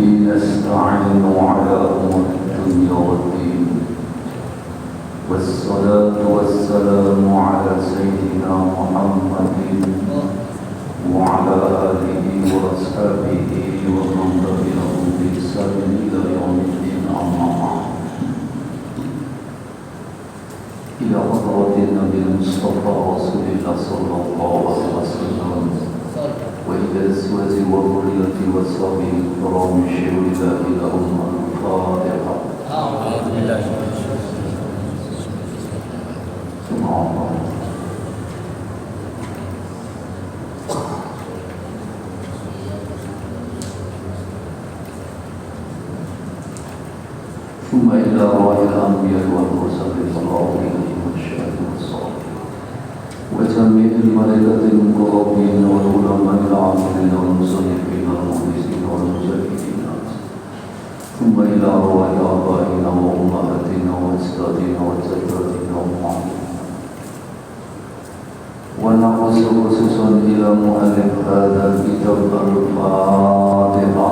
نستعين على أمور الدنيا والدين والصلاة والسلام على سيدنا محمد وعلى آله وأصحابه ومن تبعهم بإحسان إلى يوم الدين أما بعد إلى حضرة النبي المصطفى رسول الله صلى الله عليه وسلم وإلى أزواج وذرية وصحبه الكرام شهداء لهم الفاتحة. أعوذ بالله من الشيطان الرجيم. ثم إلى أرواح الأنبياء والمرسلين والأولياء والشهداء والصالحين وجميع الملائكة المقربين والعلماء العاملين والمصنفين والمخلصين والمجاهدين ثم إلى أرواح آبائنا وأمهاتنا وأجدادنا وجداتنا ومعلمين ونعوذ خصوصا إلى مؤلف هذا الكتاب الفاتحة.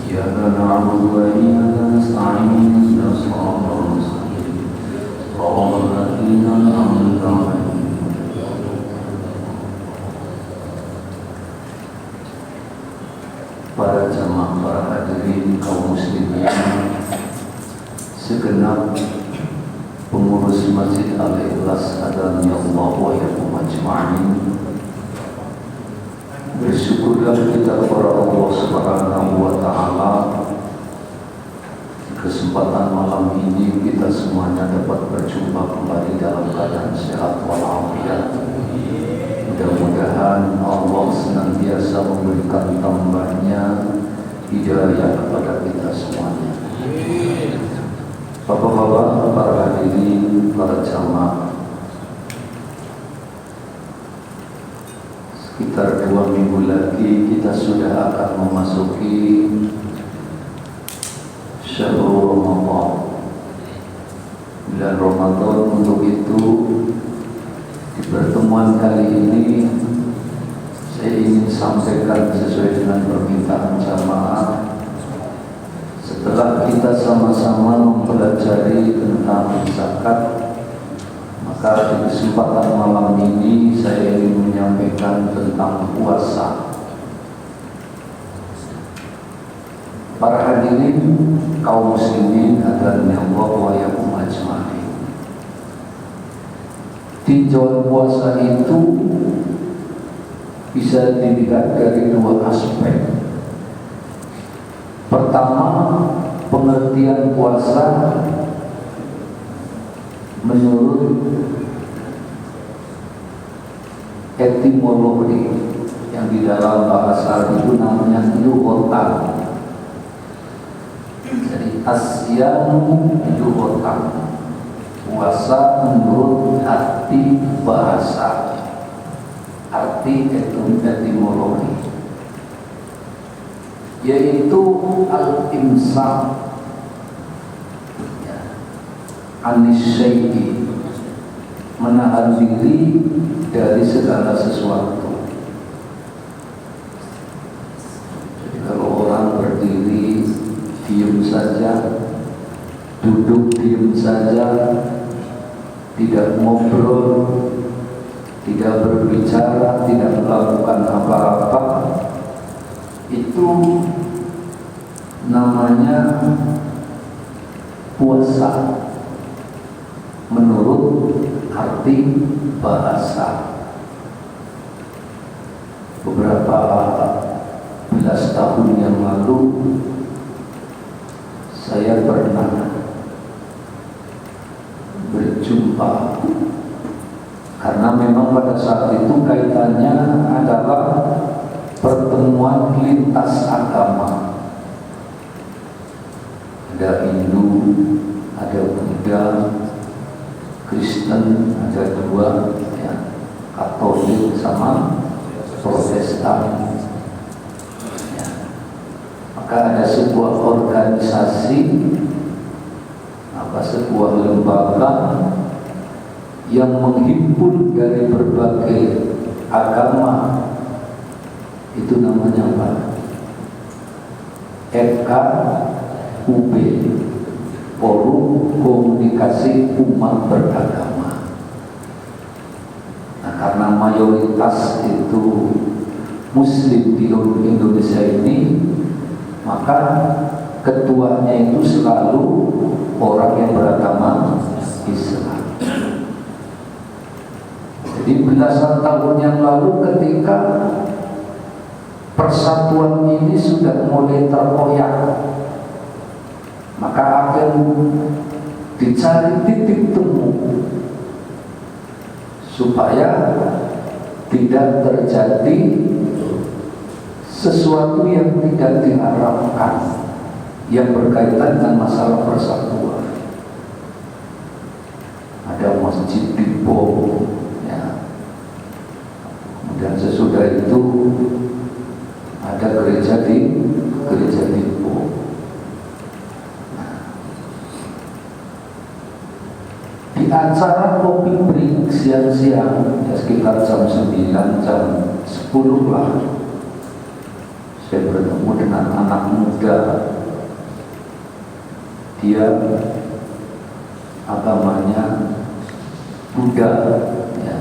إياك نعبد وإياك نستعين اهدنا الصراط المستقيم صراط الذين أنعمت عليهم. Para jamaah, para hadirin kaum muslimin, segenap pengurus Masjid Al-Ikhlas hadani Allah wa yakum ajma'in. Bersyukurlah kita kepada Allah Subhanahu wa Ta'ala, kesempatan malam ini kita semuanya dapat berjumpa kembali dalam keadaan sehat walafiat. Mudah-mudahan Allah senantiasa memberikan tambahnya hidayah kepada kita semuanya. Bapak-bapak, para hadirin, para jamaah, sekitar 2 minggu lagi kita sudah akan memasuki Syahrul Ramadan, bulan Ramadan. Untuk itu di pertemuan kali ini saya ingin sampaikan sesuai dengan permintaan jamaah. Setelah kita sama-sama mempelajari tentang zakat, maka di kesempatan malam ini saya ingin menyampaikan tentang puasa. Para hadirin kaum muslimin hadani Allah wa yakum ajma'in. Tinjauan puasa itu bisa dilihat dari 2 aspek. Pertama, pengertian puasa menurut etimologi yang di dalam bahasa itu namanya lughatan. Jadi asyanu lughatan, puasa menurut arti bahasa, arti etimologi, yaitu al-imsak anis syai'i, menahan diri dari segala sesuatu. Jadi kalau orang berdiri diam saja, duduk diam saja, tidak ngobrol, tidak berbicara, tidak melakukan apa-apa, itu namanya puasa menurut arti bahasa. Beberapa belas tahun yang lalu saya pernah berjumpa, karena memang pada saat itu kaitannya adalah pertemuan lintas agama. Ada Hindu, ada Buddha, Kristen, ada 2 ya, Katolik sama Protestan ya. Maka ada sebuah organisasi Maka sebuah lembaga yang menghimpun dari berbagai agama itu namanya apa? FKUB, Forum Komunikasi Umat Beragama. Nah, karena mayoritas itu Muslim di Indonesia ini, maka ketuanya itu selalu orang yang beragama Islam. Jadi belasan tahun yang lalu ketika persatuan ini sudah mulai terkoyak, maka akan dicari titik temu supaya tidak terjadi sesuatu yang tidak diharapkan yang berkaitan dengan masalah persatuan. Ada masjid dibom, ya. Kemudian sesudah itu ada gereja dibom. Di acara kopi break siang-siang, ya sekitar jam 9, jam 10 lah, saya bertemu dengan anak muda. Dia agamanya Buddha, ya.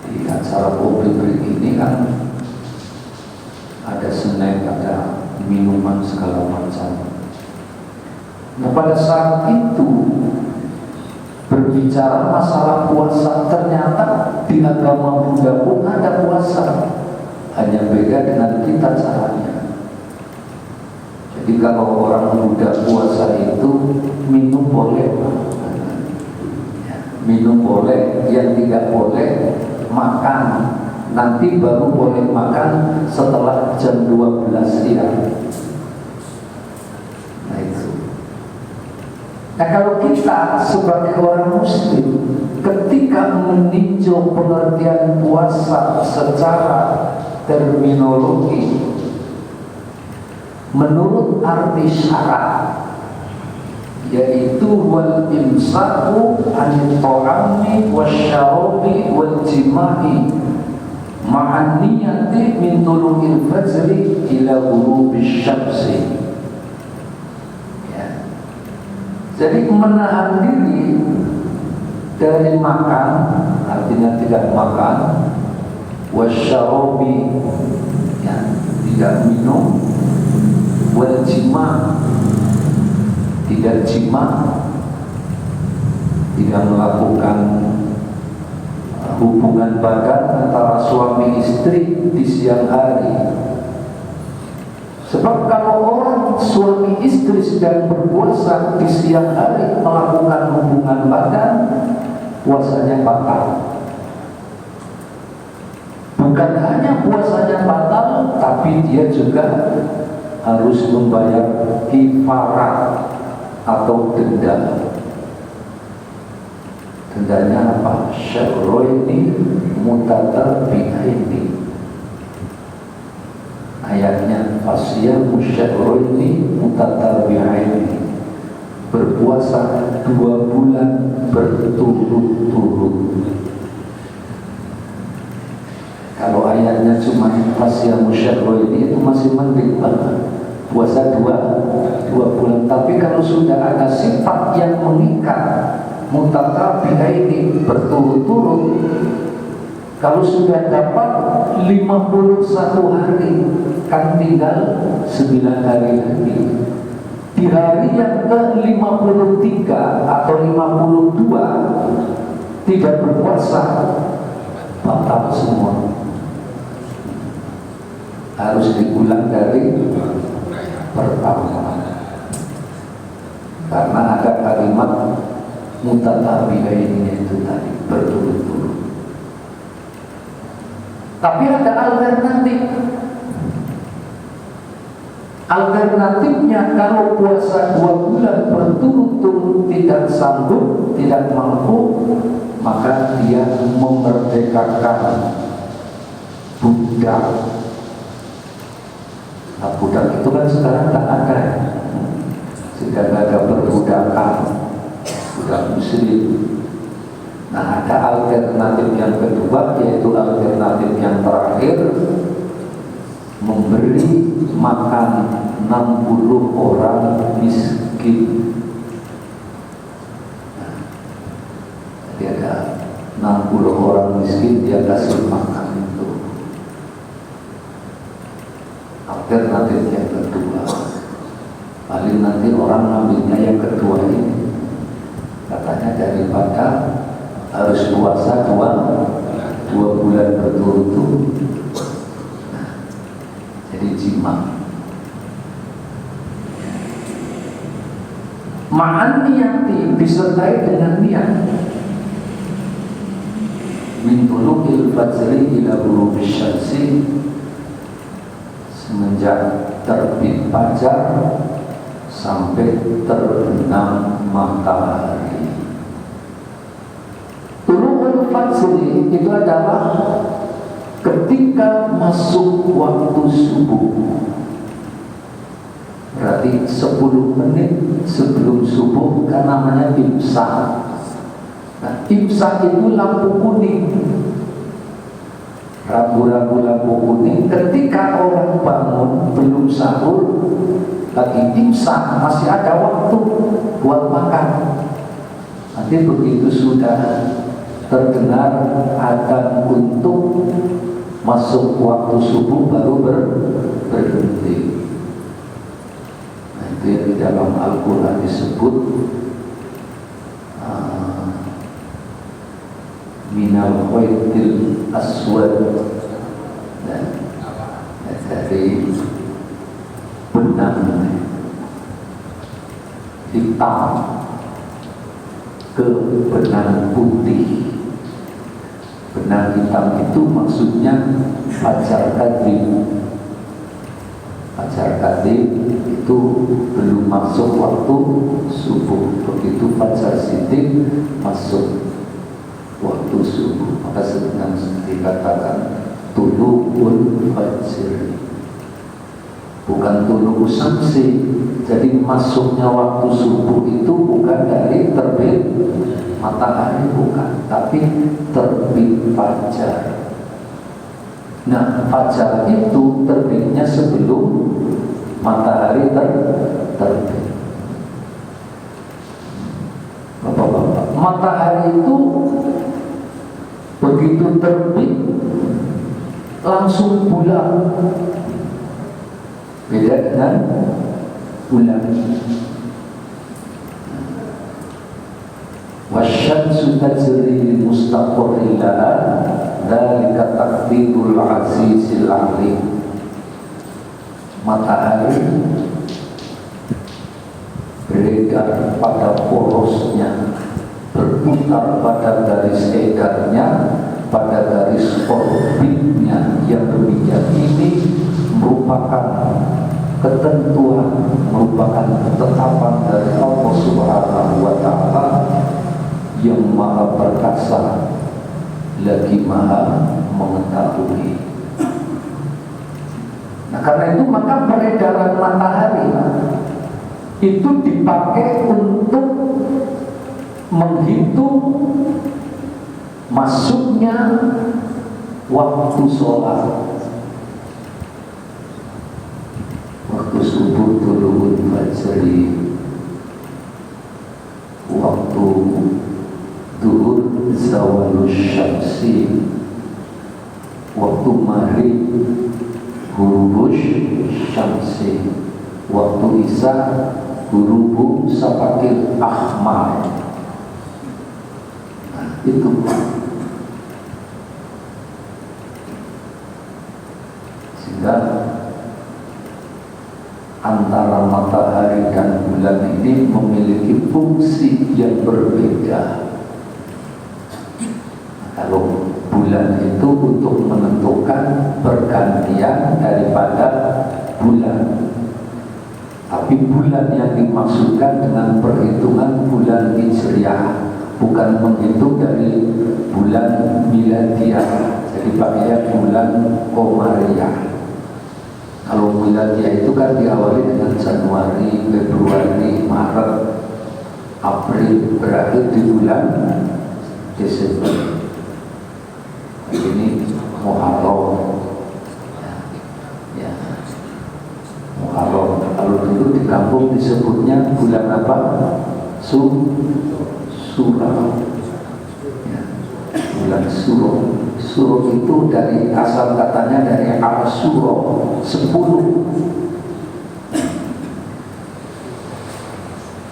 Di acara kopi break ini kan ada snack, ada minuman segala macam. Nah, pada saat itu berbicara masalah puasa, ternyata di agama Buddha pun ada puasa, hanya beda dengan kita caranya. Jadi kalau orang Buddha puasa itu minum boleh, minum boleh, yang tidak boleh makan. Nanti baru boleh makan setelah jam 12 siang. Nah itu. Nah kalau kita sebagai orang Muslim, ketika meninjau pengertian puasa secara terminologi, menurut arti syarat, yaitu wal imsaku anil ta'ami wasyarabi wal jima'i ma'an niyati min tulu'il fajri ila ghurubish syamsi. Ya. Jadi menahan diri dari makan, artinya tidak makan, wasyarabi, ya, tidak minum, wal jima', tidak jima', tidak melakukan hubungan badan antara suami istri di siang hari. Sebab kalau orang suami istri sedang berpuasa di siang hari melakukan hubungan badan, puasanya batal. Bukan hanya puasanya batal, tapi dia juga harus membayar kifarat atau denda. Dendanya apa? Syarroini mutatabi'aini. Ayatnya fasyamu syarroini mutatabi'aini. Berpuasa 2 bulan berturut-turut. Kalau ayatnya cuma fasyamu syarroini itu masih mending banget, puasa 2 bulan. Tapi kalau sudah ada sifat yang mengikat, mutatabi'aini, berturut-turut, kalau sudah dapat 51 hari, kan tinggal 9 hari lagi. Di hari yang ke-53 atau 52 tidak berpuasa, batal semua. Harus diulang dari pertama. Karena ada kalimat mutatabi'aini itu tadi, berturut-turut. Tapi ada alternatif. Alternatifnya kalau puasa 2 bulan berturut-turut tidak sanggup, tidak mampu, maka dia memerdekakan budak. Nah, budak itu kan sekarang tak ada. sedang ada perbudakan budak muslim. Nah, ada alternatif yang kedua, yaitu alternatif yang terakhir, memberi makan 60 orang miskin. Nah, jadi ada 60 orang miskin, dia kasih makan itu. Alternatif yang kedua. Paling nanti orang ngambilnya yang kedua ini, katanya daripada harus puasa dua bulan berturut-turut. Nah, jadi jima. Ma'an niyati, disertai dengan niat. Min tuluqil fajri ila ghurubish syamsi, semenjak terbit fajar sampai terbenam matahari. Tuluqul fajri itu adalah ketika masuk waktu subuh. Berarti 10 menit sebelum subuh, kan namanya imsak. Nah, imsak itu lampu kuning, rambu-rambu lampu kuning. Ketika orang bangun belum sahur, lagi imsak, masih ada waktu buat makan. Nanti begitu sudah terdengar adzan untuk masuk waktu subuh, baru berhenti. Nah, itu yang di dalam Al-Quran disebut minal khaytil aswad, dan dari benang hitam ke benang putih. Benang hitam itu maksudnya fajar qadim. Fajar qadim itu belum masuk waktu subuh. Begitu fajar siddiq masuk waktu subuh, maka sedang dikatakan tulu'ul fajr, bukan tulu'ul syamsi. Jadi masuknya waktu subuh itu bukan dari terbit matahari, bukan, tapi terbit fajar. Nah, fajar itu terbitnya sebelum matahari terbit. Bapak-bapak, matahari itu begitu terbit langsung bulan. Beda dengan bulan. Wasyamsu tajri li mustaqarrin laha, dzalika taqdirul azizil alim. Matahari beredar pada porosnya, berputar pada garis edarnya, pada garis orbitnya yang demikian ini merupakan ketentuan, merupakan ketetapan dari Allah Subhanahu wa Ta'ala yang maha perkasa lagi maha mengetahui. Nah, karena itu maka peredaran matahari itu dipakai untuk menghitung masuknya waktu sholat. Waktu subuh tulu'ul fajri, waktu duhur zawalus syamsi, waktu maghrib ghurubus syamsi, waktu isya ghurubu safaqil ahmar. Nah, itu sehingga antara matahari dan bulan ini memiliki fungsi yang berbeda. Kalau bulan itu untuk menentukan pergantian daripada bulan, tapi bulan yang dimaksudkan dengan perhitungan bulan Hijriah, bukan menghitung dari bulan miladiah. Jadi pakainya bulan Qamariyah. Kalau bulannya itu kan diawali dengan Januari, Februari, Maret, April, berakhir di bulan Desember. Ini Muharram, ya, Muharram. Kalau dulu di kampung disebutnya bulan apa? Suro, ya, bulan Suro. Suro itu dari asal katanya dari Al-Suro, 10.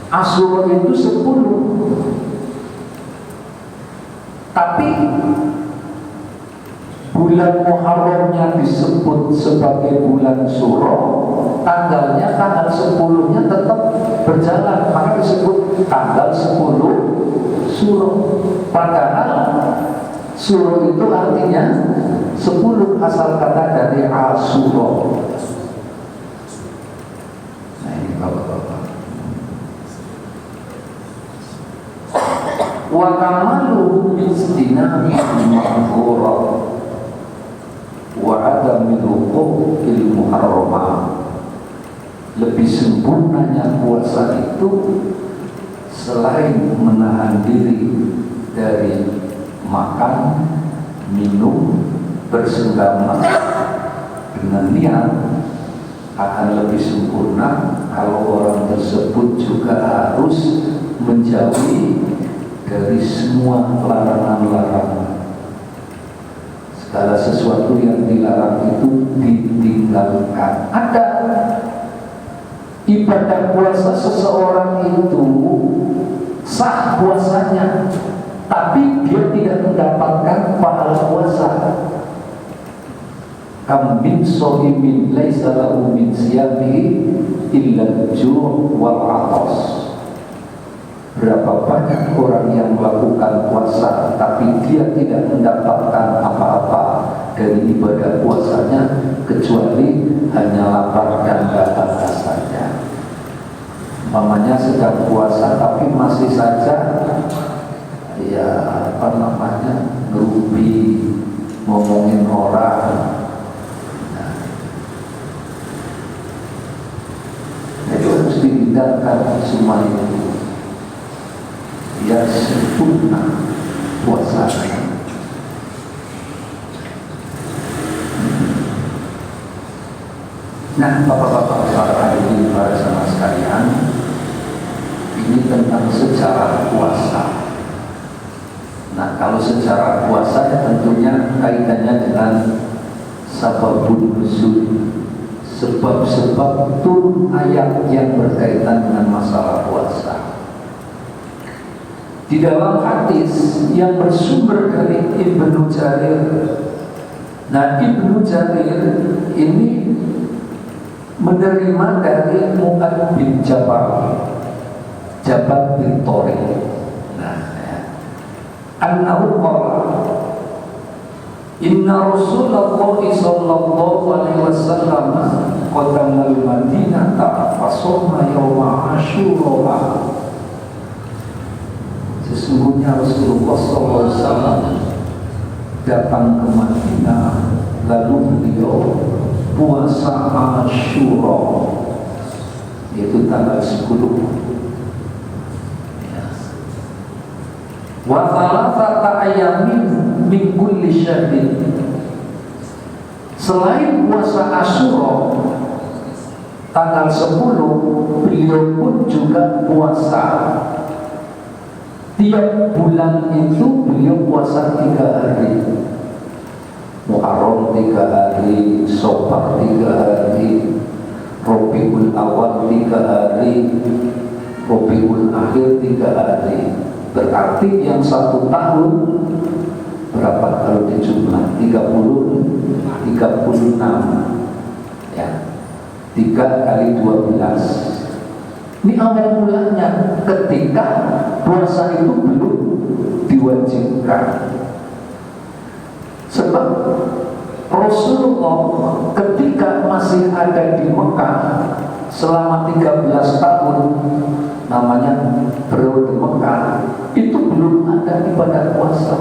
Asuro itu 10. Tapi bulan Muharramnya disebut sebagai bulan Suro, tanggalnya tanggal 10-nya tetap berjalan, maka disebut tanggal 10 Suro. Padahal Suro itu artinya 10, asal kata dari Asuro. Nah ini bapak-bapak. Wa kamalu istinami al-ma'fura wa adamil wuqu'il muharrama. Lebih sempurnanya puasa itu selain menahan diri dari makan, minum, bersenggama dengan niat, akan lebih sempurna kalau orang tersebut juga harus menjauhi dari semua larangan-larangan. Segala sesuatu yang dilarang itu ditinggalkan. Ada ibadah puasa seseorang itu sah puasanya, tapi dia tidak mendapatkan pahala puasa. Kam min sha'imin laisa lahu min siyamihi illa al-ju' wal 'atas. Berapa banyak orang yang melakukan puasa tapi dia tidak mendapatkan apa-apa dari ibadah puasanya kecuali hanya lapar dan dahaga saja. Mamanya sedang puasa tapi masih saja ya ngerubi, ngomongin orang. Itu harus dihindarkan semua itu. Biar sempurna puasanya. Nah, bapak-bapak, para hadirin, para sama sekalian, ini tentang sejarah puasa. Nah, kalau sejarah puasa ya tentunya kaitannya dengan sababun nuzul, sebab-sebab turun ayat yang berkaitan dengan masalah puasa. Di dalam hadis yang bersumber dari Ibnu Jarir. Nah, Ibnu Jarir ini menerima dari Mu'ad bin Jabal bin Thoriq. Nah, annahu qala inna Rasulullah sallallahu alaihi wasallam qadama al-Madinah fa shoma yawma Asyura. Sesungguhnya Rasulullah SAW datang ke Madinah, lalu beliau puasa Asyura, yaitu tanggal 10. Wa thalathata ayamin min kulli syahrin. Selain puasa Asyura tanggal 10, beliau pun juga puasa. Tiap bulan itu beliau puasa 3 hari. Muharram 3 hari, Safar 3 hari, Rabiul Awal 3 hari, Rabiul Akhir 3 hari. Berarti yang 1 tahun berapa kalau dijumlah? 36 ya. 3 kali 12. Ini awal mulanya ketika puasa itu belum diwajibkan. Sebab Rasulullah ketika masih ada di Mekah selama 13 tahun, namanya periode Mekah, itu belum ada ibadah puasa.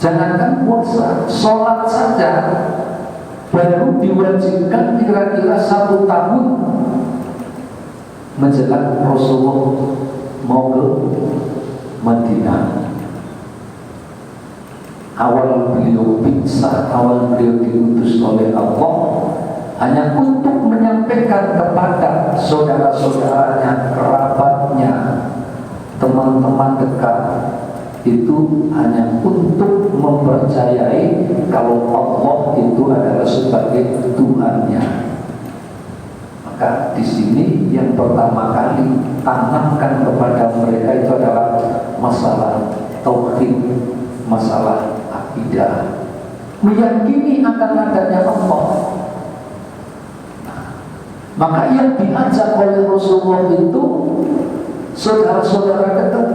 Jangankan puasa, sholat saja baru diwajibkan kira-kira 1 tahun menjelang Rasulullah mau ke Madinah. Awal beliau binsah, awal beliau diutus oleh Allah hanya untuk menyampaikan kepada saudara-saudaranya, kerabatnya, teman-teman dekat, itu hanya untuk mempercayai kalau Allah itu adalah sebagai Tuhannya. Maka di sini yang pertama kali tanamkan kepada mereka itu adalah masalah tauhid, masalah akidah, meyakini akan adanya Allah. Maka yang diajak oleh Rasulullah itu saudara-saudara dekat.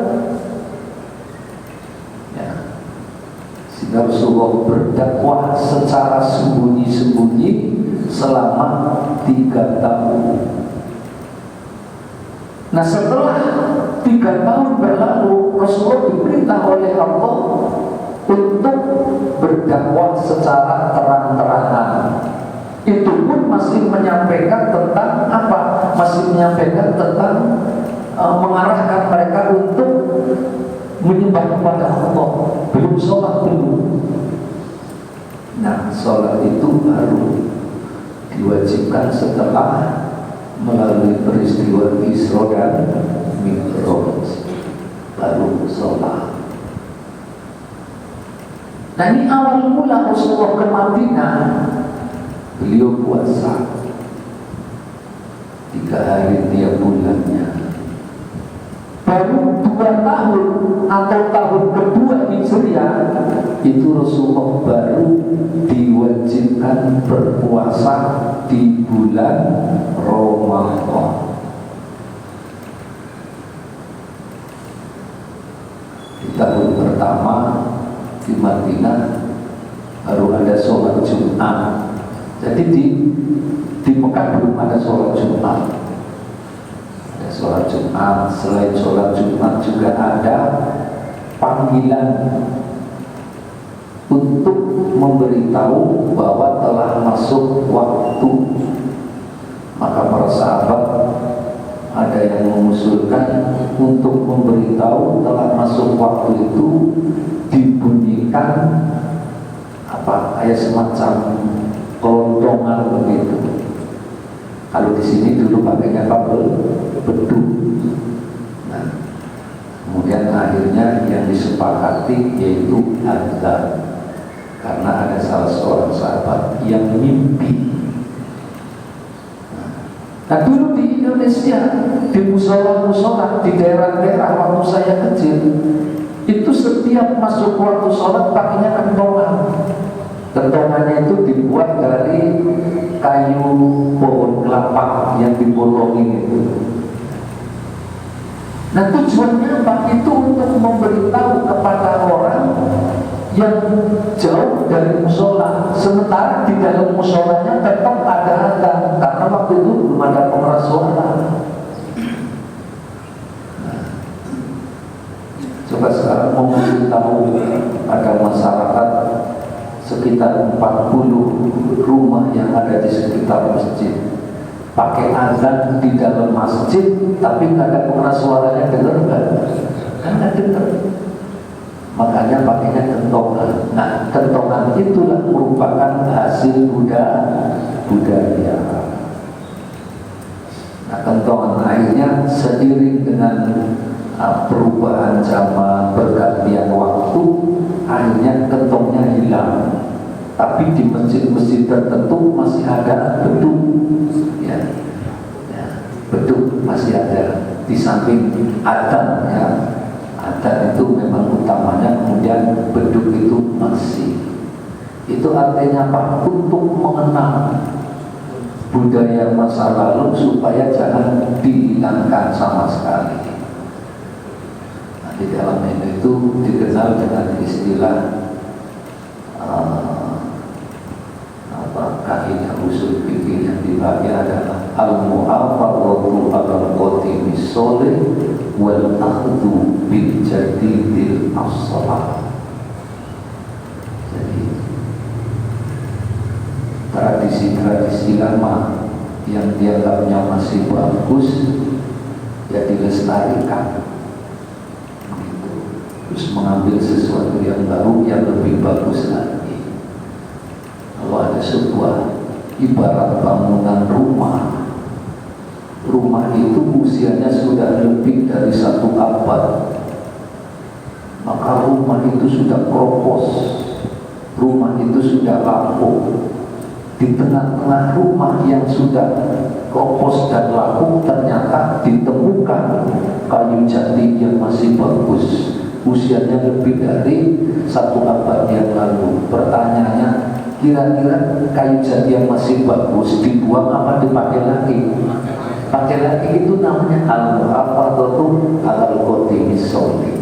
Sehingga Rasulullah berdakwah secara sembunyi-sembunyi selama 3 tahun. Nah, setelah 3 tahun berlalu, Rasulullah diperintah oleh Allah untuk berdakwah secara terang-terangan. Itu pun masih menyampaikan tentang apa? Masih menyampaikan tentang mengarahkan mereka untuk menyembah kepada Allah. Belum sholat dulu. Nah, sholat itu baru diwajibkan setelah melalui peristiwa Isra dan Mi'raj, baru sholat. Nah, ini awal mula Rasulullah ke Madinah. Beliau puasa 3 hari tiap bulannya. Baru 2 tahun atau tahun kedua Hijriah itu Rasulullah baru diwajibkan berpuasa di bulan Ramadan. Di tahun pertama di Madinah baru ada sholat Jumat. Jadi di Mekah belum ada sholat Jumat. Ada sholat Jumat. Selain sholat Jumat juga ada panggilan untuk memberitahu bahwa telah masuk waktu. Maka para sahabat ada yang mengusulkan untuk memberitahu telah masuk waktu itu dibunyikan kayak semacam kelontongan begitu. Kalau di sini dulu pakainya beduk. Nah, kemudian akhirnya yang disepakati yaitu azan, karena ada salah seorang sahabat yang mimpi. Nah, dulu di Indonesia, di musola-musola, di daerah-daerah waktu saya kecil, itu setiap masuk waktu sholat pakainya kentongan. Kentongannya itu dibuat dari kayu pohon kelapa yang dipotongin itu. Nah, tujuannya apa? Itu untuk memberitahu kepada orang yang jauh dari musola. Sementara di dalam musolanya tetap ada azan, karena waktu itu belum ada pengeras suara. Coba sekarang mau memberitahu pada masyarakat sekitar 40 rumah yang ada di sekitar masjid, pakai azan di dalam masjid, tapi nggak ada pengeras suaranya, dengar nggak? Kan nggak dengar. Makanya pakainya kentongan. Nah, kentongan itulah merupakan hasil budaya. Nah, kentongan akhirnya seiring dengan perubahan zaman, pergantian waktu, akhirnya kentongnya hilang. Tapi di masjid-masjid tertentu masih ada beduk, ya, beduk masih ada di samping adzan, ya. Adzan itu memang utamanya, kemudian beduk itu masih. Itu artinya apa? Untuk mengenang budaya masa lalu supaya jangan dihilangkan sama sekali. Di dalam itu dikenal dengan istilah kaidah usul fikih yang dibagi adalah al-mu'afarratu al-qatimi sholih wal akhdhu bil jadidil as-salah. Jadi tradisi-tradisi lama yang dianggapnya masih bagus ya dilestarikan gitu. Terus mengambil sesuatu yang baru yang lebih bagus lagi. Kalau ada sebuah ibarat bangunan rumah itu usianya sudah lebih dari 1 abad, maka rumah itu sudah kropos, rumah itu sudah lapuk. Di tengah-tengah rumah yang sudah kropos dan lapuk ternyata ditemukan kayu jati yang masih bagus, usianya lebih dari 1 abad yang lalu. Pertanyaannya, kira-kira kayu jati yang masih bagus dibuang apa dipakai lagi? Pakai lagi. Itu namanya al-muhafadzatu alal qadimi sholih.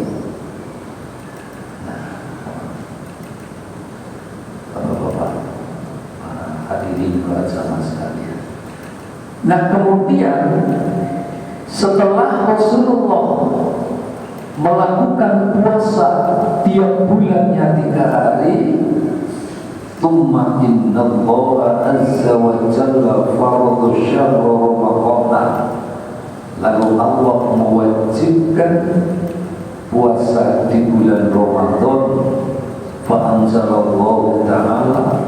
Nah, kemudian setelah Rasulullah melakukan puasa tiap bulannya 3 hari, tsumma innallaha azza wa jalla farada syahr Ramadan, lalu Allah mewajibkan puasa di bulan Ramadan. Fa anzalallahu ta'ala,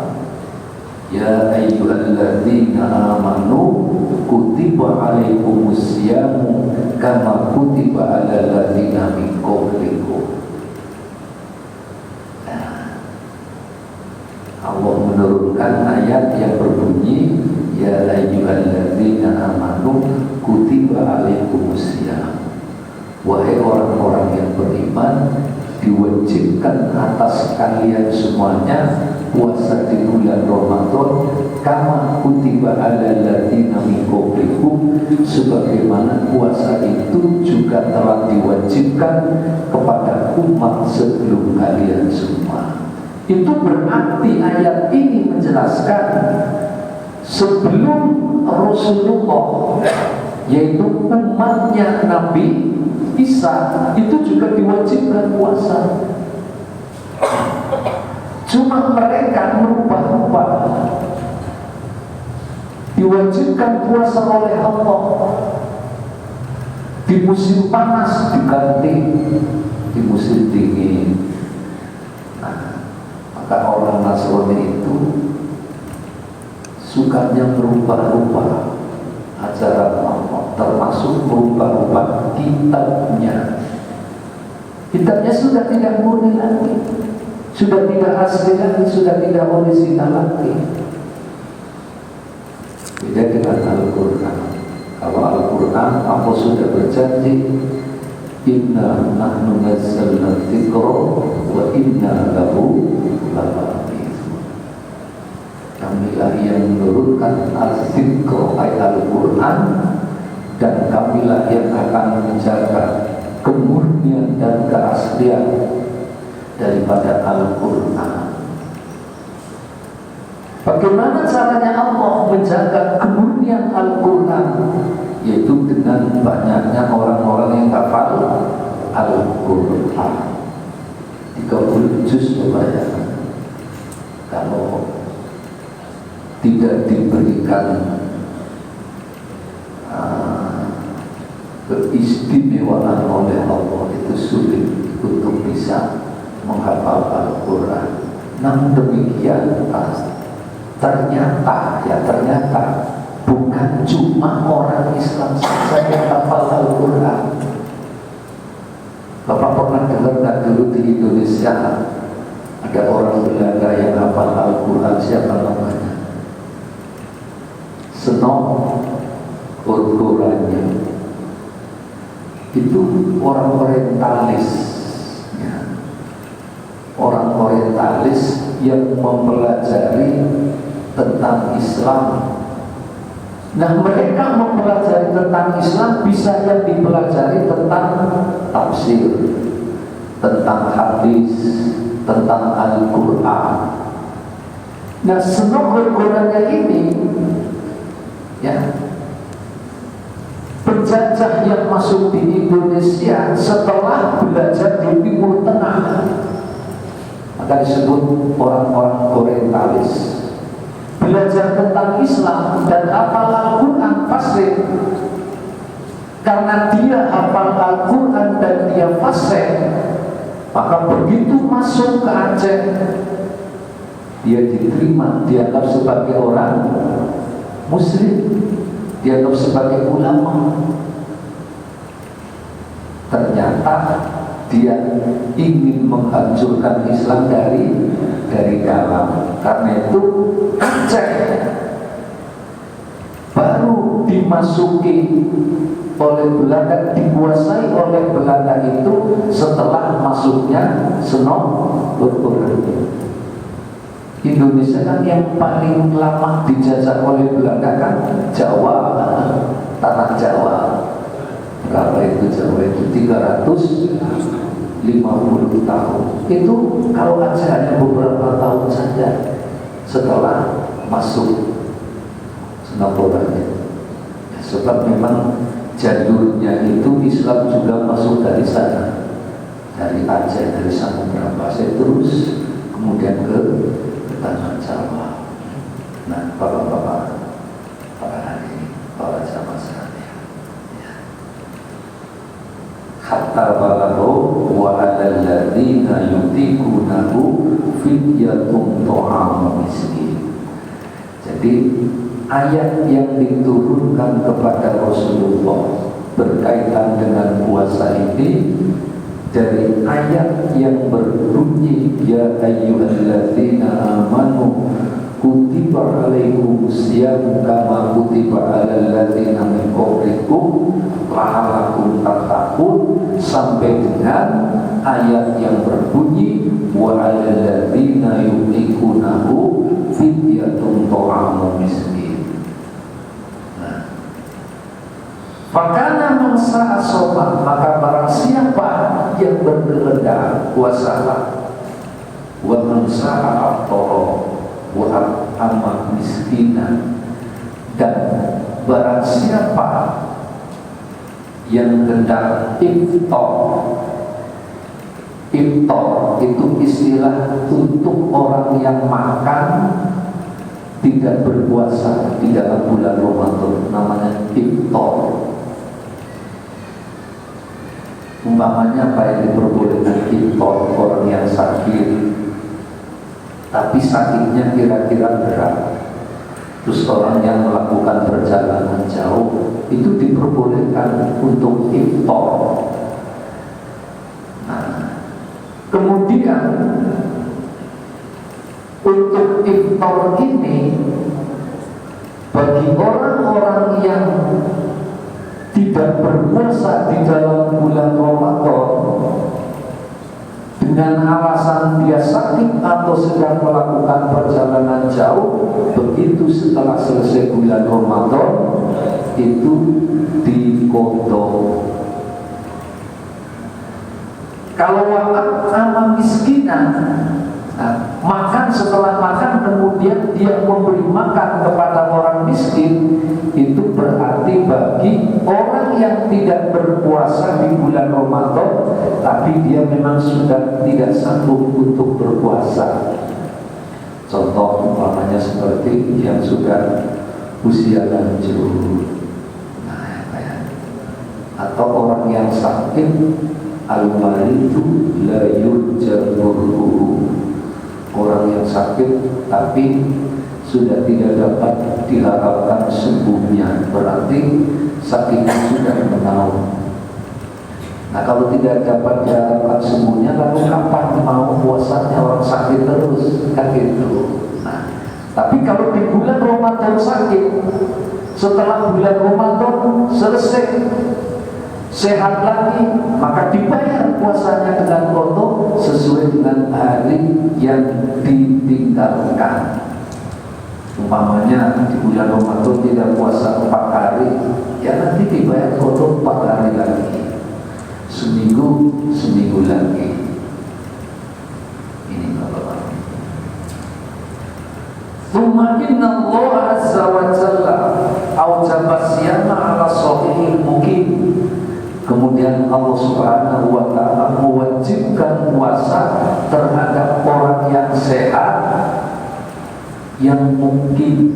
ya ayyuhalladzina amanu kutiba alaikumusyamu kama kutiba alal ladzina min qablikum. Allah menurunkan ayat yang berbunyi, ya ayyuhalladzina amanu kutiba alaikumusyamu, wahai orang-orang yang beriman, diwajibkan atas kalian semuanya puasa di bulan Ramadan kama kutiba alal ladzina min qablikum, sebagaimana puasa itu juga telah diwajibkan kepada umat sebelum kalian semua. Itu berarti ayat ini menjelaskan sebelum Rasulullah, yaitu umatnya Nabi Isa, itu juga diwajibkan puasa. Cuma mereka merubah-rubah. Diwajibkan puasa oleh Allah. Di musim panas diganti di musim dingin. Nah, maka orang Nasrani itu sukanya merubah-rubah ajaran Allah, termasuk merubah-rubah kitabnya. Kitabnya sudah tidak murni lagi, sudah tidak asli lagi, sudah tidak orisinal lagi. Beda dengan Al-Quran. Kalau Al-Quran, Allah sudah berjanji, inna nahnu nazzalna dzikra wa inna lahu lahafizun. Kamilah yang menurunkan al-dzikra ayat Al-Quran, dan kamilah yang akan menjaga kemurnian dan keaslian daripada Al-Quran. Bagaimana caranya Allah menjaga kemurnian Al-Quran? Yaitu dengan banyaknya orang-orang yang hafal Al-Quran. 30 juz membayar. Kalau tidak diberikan keistimewaan oleh Allah, itu sulit untuk bisa menghafal Al-Quran. Namun demikian, ternyata bukan cuma orang Islam saja yang hafal Al-Quran. Bapak pernah dengar nggak dulu di Indonesia ada orang Belanda yang hafal Al-Quran? Siapa namanya? Senok Orgorannya. Itu orang Orientalis ya. Orang Orientalis yang mempelajari tentang Islam. Nah, mereka mempelajari tentang Islam bisa yang dipelajari tentang tafsir, tentang hadis, tentang Al-Quran. Nah, semua Al-Qurannya ini ya, penjajah yang masuk di Indonesia setelah belajar di Timur Tengah, maka disebut orang-orang Orientalis. belajar tentang Islam dan hafal Al-Quran fasih. Karena dia hafal Al-Quran dan dia fasih, maka begitu masuk ke Aceh, dia diterima, dianggap sebagai orang Muslim, dianggap sebagai ulama. Ternyata dia ingin menghancurkan Islam dari dalam. Karena itu Aceh baru dimasuki oleh Belanda, dikuasai oleh Belanda itu setelah masuknya Senoburg. Indonesia kan yang paling lama dijajah oleh Belanda kan Jawa, tanah Jawa. Berapa itu Jawa itu? 350 tahun. Itu kalau Aceh hanya beberapa tahun saja setelah masuk Senoburg. Ya, sebab memang jadulnya itu Islam juga masuk dari sana, dari Aceh, dari Samudra Pasir terus kemudian ke tanah Jawa. Nah, bapak-bapak, para hadirin, para jamaah sekalian, hatta balaghu wa 'alal ladzina yutiqunahu fidyatun ta'amu miskin. Jadi ayat yang diturunkan kepada Rasulullah berkaitan dengan puasa ini dari ayat yang berbunyi ya ayyuhalladzina amanu kutiba alaikumusiyam kama kutiba alal ladzina min qablikum la'allakum tattaqun, sampai dengan ayat yang berbunyi wa 'alal ladzina yutiqunahu fidyatun ta'amu miskin. Fakana mangsa asopan, maka barang siapa yang berkehendak puasalah, wa mangsa aftara wa amma miskinan, dan barang siapa yang hendak iftar. Iftar itu istilah untuk orang yang makan tidak berpuasa di dalam bulan Ramadan, namanya iftar. Umpamanya apa yang diperbolehkan iftar, orang yang sakit tapi sakitnya kira-kira berat, terus orang yang melakukan perjalanan jauh itu diperbolehkan untuk iftar. Nah, kemudian untuk iftar ini bagi orang-orang yang tidak berpuasa di dalam bulan Ramadan dengan alasan dia sakit atau sedang melakukan perjalanan jauh, begitu setelah selesai bulan Ramadan itu diqodho. Kalau wakaf sama miskinan, nah, makan setelah makan kemudian dia memberi makan kepada orang miskin, itu berarti bagi orang yang tidak berpuasa di bulan Ramadan tapi dia memang sudah tidak sanggup untuk berpuasa. Contoh umpamanya seperti yang sudah usia lanjut, nah, atau orang yang sakit, al-maridu la yurja burruhu, orang yang sakit tapi sudah tidak dapat diharapkan sembuhnya, berarti sakitnya sudah menaun. Nah, kalau tidak dapat diharapkan sembuhnya, lalu kapan mau puasanya? Orang sakit terus, kan gitu. Nah, tapi kalau di bulan Ramadan sakit, setelah bulan Ramadan selesai sehat lagi, maka dibayar puasanya dengan qodho sesuai dengan hari yang ditinggalkan. Umpamanya di bulan Ramadan tidak puasa 4 hari, ya nanti dibayar qodho 4 hari lagi, seminggu lagi. Ini Bapak. Tsumma inna Allah azza wa jalla aujaba siyama ala shahihil muqim. Kemudian Allah Subhanahu wa ta'ala mewajibkan puasa terhadap orang yang sehat yang mungkin,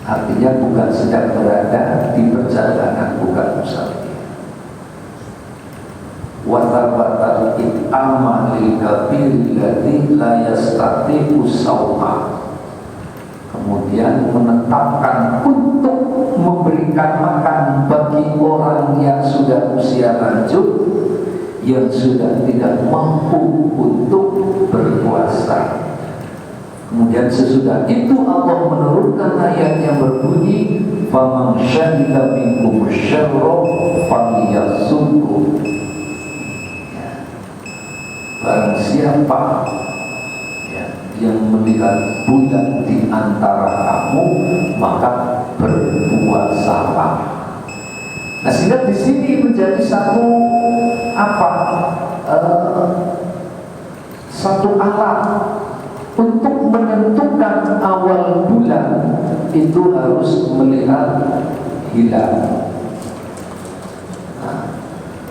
artinya bukan sedang berada di perjalanan, bukan musafir. Watar it'ama lil kafiri alladzi la yastati'u shauma. Kemudian menetapkan untuk memberikan makan bagi orang yang sudah usia lanjut, yang sudah tidak mampu untuk berpuasa. Kemudian sesudah itu Allah menurunkan ayat yang berbunyi, faman syahida minkum syarra falyasumhu. Barang siapa yang melihat bulan di antara kamu, maka berpuasalah. Nah, sehingga di sini menjadi satu satu alat untuk menentukan awal bulan itu harus melihat hilal. Nah,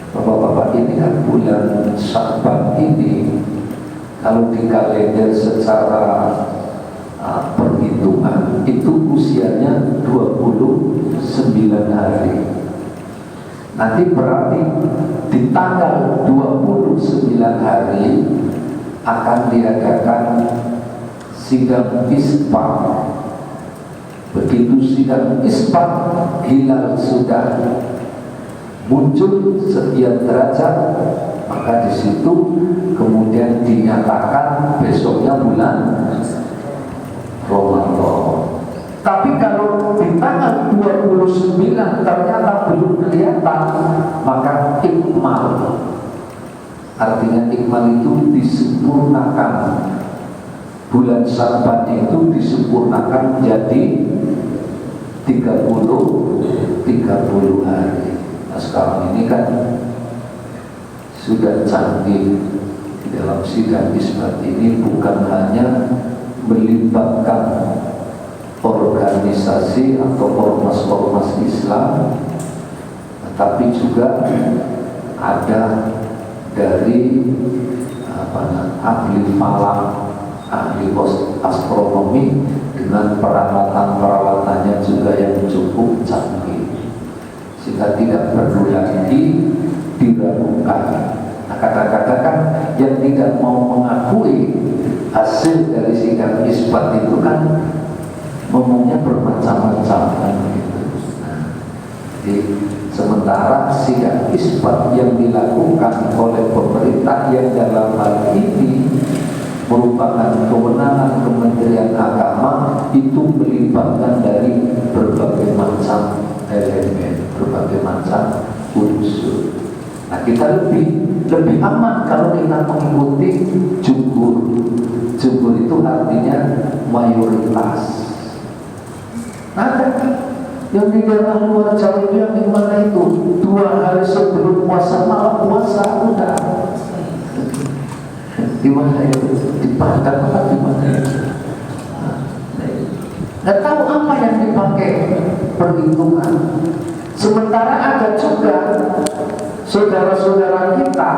Bapak-bapak, ini kan bulan Sya'ban ini kalau di kalender secara perhitungan itu usianya 29 hari. Nanti berarti di tanggal 29 hari akan diadakan sidang isbat. Begitu sidang isbat, hilal sudah muncul sekian derajat, maka di situ kemudian dinyatakan besoknya bulan Ramadan. Tapi kalau di tanggal 29 ternyata belum kelihatan, maka ikmal. Artinya ikmal itu disempurnakan. Bulan Sya'ban itu disempurnakan jadi 30 hari. Nah, sekarang ini kan sudah canggih. Dalam sidang isbat ini bukan hanya melibatkan organisasi atau ormas-ormas Islam, tetapi juga ada dari ahli falak, ahli astronomi dengan peralatan-peralatannya juga yang cukup canggih, sehingga tidak perlu lagi diragukan. Nah, kadang-kadang kan yang tidak mau mengakui hasil dari sidang isbat itu kan ngomongnya bermacam-macam kan gitu. Nah, jadi sementara sidang isbat yang dilakukan oleh pemerintah yang dalam hal ini merupakan kewenangan Kementerian Agama, itu melibatkan dari berbagai macam elemen, berbagai macam unsur. Nah, kita lebih aman kalau kita mengikuti jumhur. Jumhur itu artinya mayoritas. Ada yang di daerah luar Jawa itu yang di mana itu 2 hari sebelum puasa malam puasa udah. Di mana itu? Di Padang atau di mana itu? Nggak tahu apa yang dipakai perhitungan. Sementara ada juga saudara-saudara kita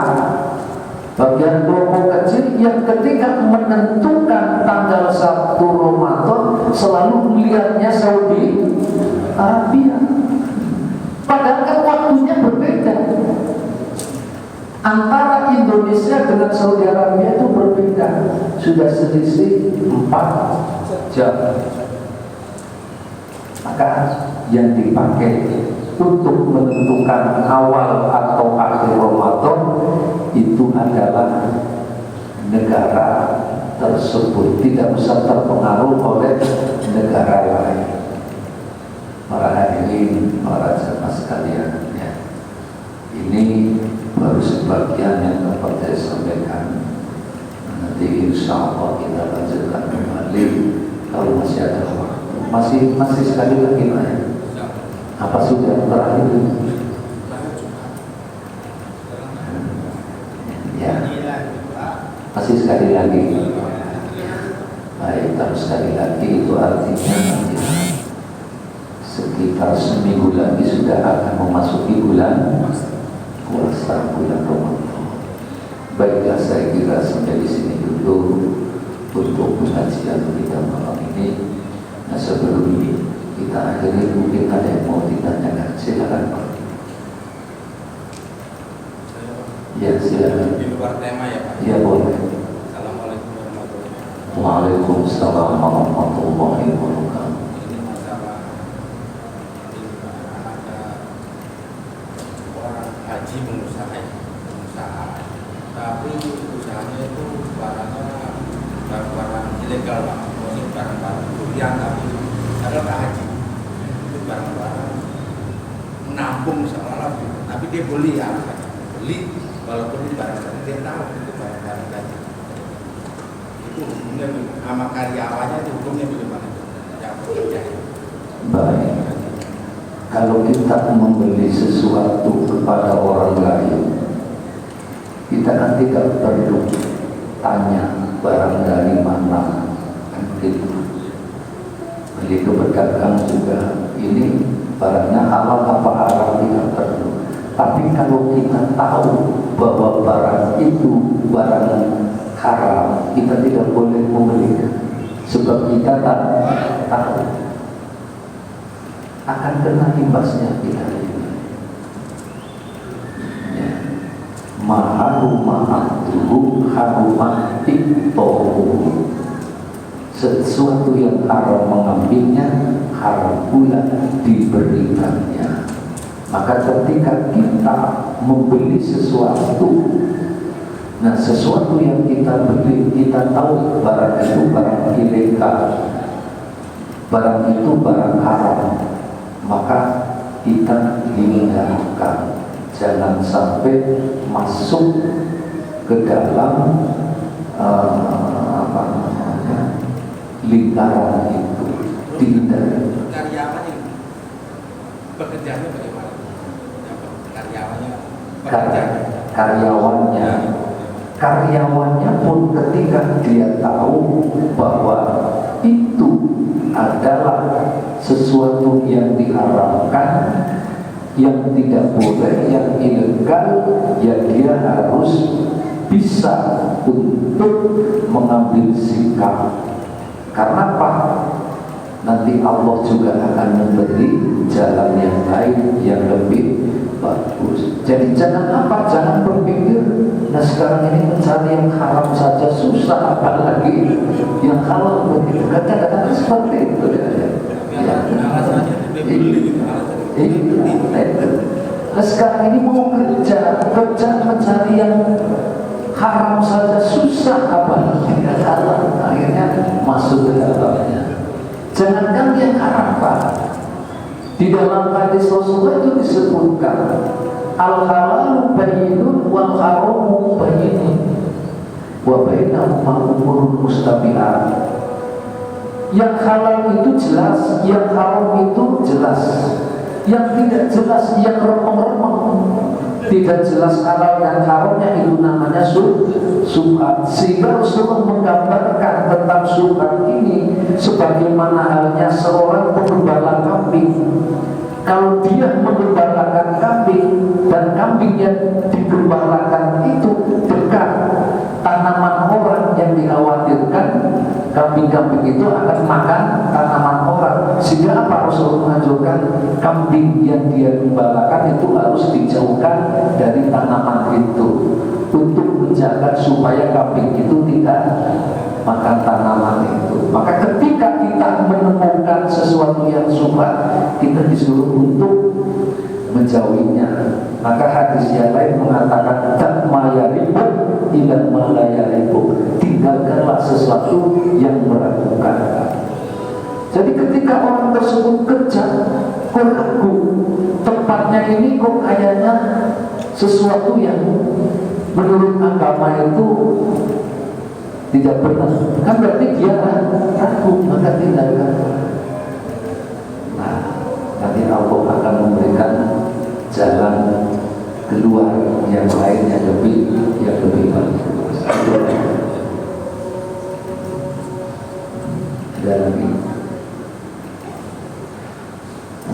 bagian kelompok kecil yang ketika menentukan tanggal 1 Ramadan selalu melihatnya Saudi Arabia. Padahal kan waktunya berbeda. Antara Indonesia dengan Saudi Arabia itu berbeda. Sudah selisih 4 jam. Maka yang dipakai untuk menentukan awal atau akhir Ramadan itu adalah negara tersebut, tidak bisa terpengaruh oleh negara lain. Para hadirin, para jemaah sekalian, ya. Ini baru sebagian yang dapat saya sampaikan. Nanti insya Allah kita lanjutkan kembali kalau masih ada waktu. Masih sekali lagi Pak ya? Apa sudah terakhir? Ya, masih sekali lagi. Baik, terus sekali lagi itu artinya sekitar seminggu lagi sudah akan memasuki bulan puasa, bulan Ramadan. Baiklah, saya kira sampai di sini dulu untuk pengajian kita akhirnya mungkin ada yang mau ditanyakan, silakan Pak. Ya silakan. Di luar tema ya Pak. Ya boleh. Assalamualaikum warahmatullahi wabarakatuh. Waalaikumsalam warahmatullahi wabarakatuh. Ini masalah ada orang haji pengusaha, tapi usahanya itu barang-barang ilegal Pak. Maksudnya barang-barang durian tapi padahal nggak haji. Itu barang-barang menampung seolah-olah, tapi dia beli walaupun ini barang-barang dia tahu itu barang-barang tadi. Itu hukumnya sama karyawannya itu hukumnya bagaimana? Yang bekerja. Baik. Kalau kita membeli sesuatu kepada orang lain, kita kan tidak perlu tanya barang dari mana. Gitu. Begitu berdagang juga, ini barangnya halal apa haram tidak perlu. Tapi kalau kita tahu bahwa barang itu barang haram, kita tidak boleh membelinya. Sebab kita tak tahu akan kena imbasnya kita ini. Ya. Maharumahatuhu harumahtiqtohu. Sesuatu yang haram mengambilnya, haram pula diberikannya. Maka ketika kita membeli sesuatu, nah sesuatu yang kita beli, kita tahu barang itu barang ilegal, barang itu barang haram, maka kita hindarkan, jangan sampai masuk ke dalam lingkaran itu, dihindari. Karyawannya pekerjaannya bagaimana? Karyawannya pun ketika dia tahu bahwa itu adalah sesuatu yang diharamkan, yang tidak boleh, yang ilegal, ya dia harus bisa untuk mengambil sikap. Karena apa? Nanti Allah juga akan memberi jalan yang lain yang lebih bagus. Jadi jangan apa? Jangan berpikir, nah sekarang ini mencari yang haram saja susah, apalagi yang halal begitu. Kadang-kadang seperti itu ya. Nah sekarang ini mau kerja mencari yang haram saja susah, apalagi yang halal. Akhirnya masuk ke dalamnya. Jangankan yang haram Pak, di dalam hadis Rasulullah itu disebutkan al-halalu bayyinun wal haramu bayyinun wa bainahuma umurun mustabihat. Yang halal itu jelas, yang haram itu jelas. Yang tidak jelas, yang remeng-remeng, tidak jelas halal dan haramnya, itu namanya subhat. Sehingga Rasulullah menggambarkan tentang subhat ini sebagaimana halnya seorang pengembala kambing. Kalau dia mengembalakan kambing dan kambing yang digembalakan itu dekat tanaman orang, yang dikhawatirkan kambing-kambing itu akan makan tanaman orang. Sehingga apa? Rasulullah mengajarkan kambing yang dia gembalakan itu harus dijauhkan dari tanaman itu, untuk menjaga supaya kambing itu tidak makan tanaman itu. Maka ketika kita menemukan sesuatu yang subhat, kita disuruh untuk menjauhinya. Maka hadis yang lain mengatakan tak mayaribuk tidak malayaribuk, tinggalkanlah sesuatu yang meragukan. Jadi ketika orang tersebut kerja, kok ragu, tempatnya ini kok kayaknya sesuatu yang menurut agama itu tidak benar, kan berarti dia ragu, maka tinggalkan. Nah, nanti Allah akan memberikan jalan keluar yang lain yang lebih bagus. Ada lagi?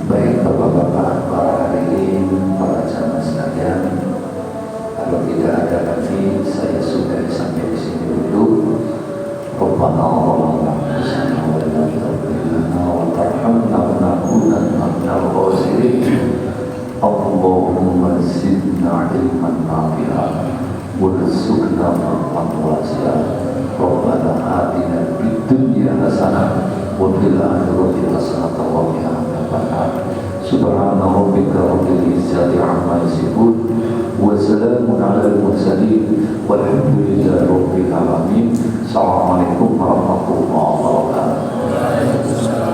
Baik Bapak-bapak, para hadirin, para jamaah sekalian, kalau tidak ada lagi, saya sudah sampai di sini dulu. Rabbana wa rabbana wa tarhamna wa nakunna Allahumma zidna ilman nafi'a warzuqna fahman wasi'a. Rabbana atina fid dunya hasanah wa fil akhirati hasanah wa qina adzabannar. Subhana rabbika rabbil izzati amma yasifun wa salamun alal mursalin walhamdulillahi rabbil alamin. Assalamualaikum warahmatullahi wabarakatuh.